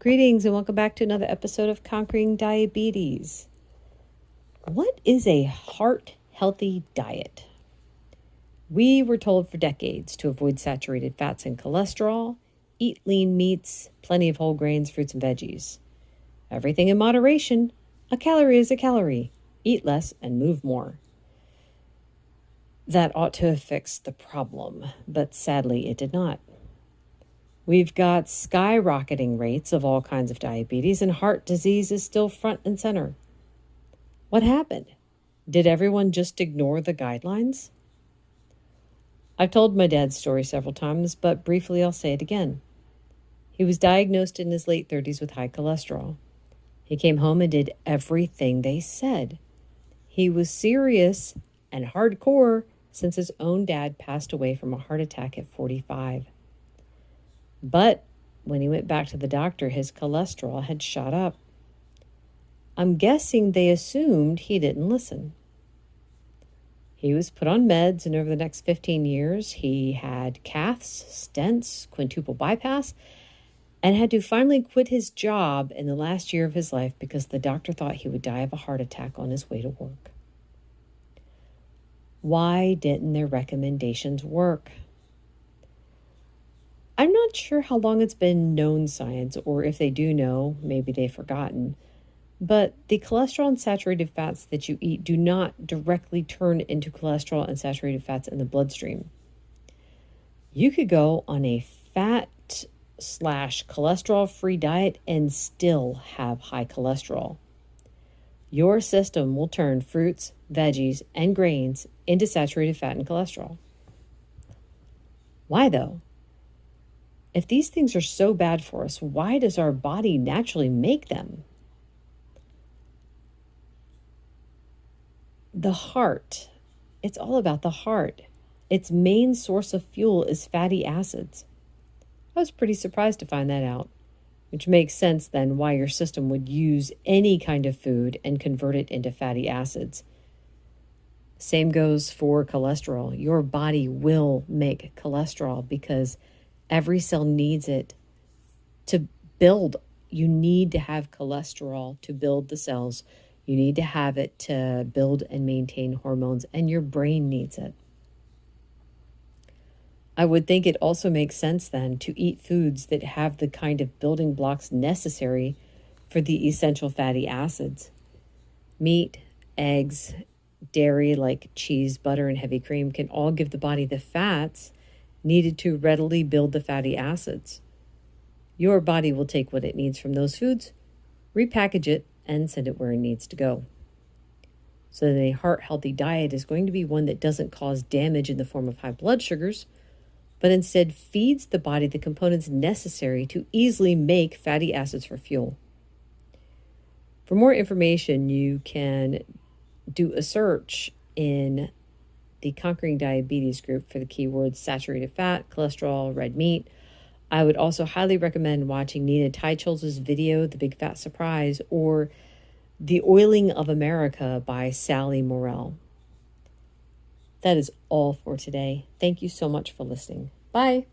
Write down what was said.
Greetings and welcome back to another episode of Conquering Diabetes. What is a heart-healthy diet? We were told for decades to avoid saturated fats and cholesterol, eat lean meats, plenty of whole grains, fruits, and veggies. Everything in moderation. A calorie is a calorie. Eat less and move more. That ought to have fixed the problem, but sadly it did not. We've got skyrocketing rates of all kinds of diabetes, and heart disease is still front and center. What happened? Did everyone just ignore the guidelines? I've told my dad's story several times, but briefly I'll say it again. He was diagnosed in his late 30s with high cholesterol. He came home and did everything they said. He was serious and hardcore since his own dad passed away from a heart attack at 45. But when he went back to the doctor, his cholesterol had shot up. I'm guessing they assumed he didn't listen. He was put on meds, and over the next 15 years, he had caths, stents, quintuple bypass, and had to finally quit his job in the last year of his life because the doctor thought he would die of a heart attack on his way to work. Why didn't their recommendations work? I'm not sure how long it's been known science, or if they do know, maybe they've forgotten. But the cholesterol and saturated fats that you eat do not directly turn into cholesterol and saturated fats in the bloodstream. You could go on a fat/cholesterol-free diet and still have high cholesterol. Your system will turn fruits, veggies, and grains into saturated fat and cholesterol. Why though? If these things are so bad for us, why does our body naturally make them? The heart. It's all about the heart. Its main source of fuel is fatty acids. I was pretty surprised to find that out, which makes sense then why your system would use any kind of food and convert it into fatty acids. Same goes for cholesterol. Your body will make cholesterol because every cell needs it to build. You need to have cholesterol to build the cells. You need to have it to build and maintain hormones, and your brain needs it. I would think it also makes sense then to eat foods that have the kind of building blocks necessary for the essential fatty acids. Meat, eggs, dairy like cheese, butter, and heavy cream can all give the body the fats needed to readily build the fatty acids. Your body will take what it needs from those foods, repackage it, and send it where it needs to go. So then a heart-healthy diet is going to be one that doesn't cause damage in the form of high blood sugars, but instead feeds the body the components necessary to easily make fatty acids for fuel. For more information, you can do a search in the Conquering Diabetes group for the keywords saturated fat, cholesterol, red meat. I would also highly recommend watching Nina Teicholz's video, The Big Fat Surprise, or The Oiling of America by Sally Morell. That is all for today. Thank you so much for listening. Bye.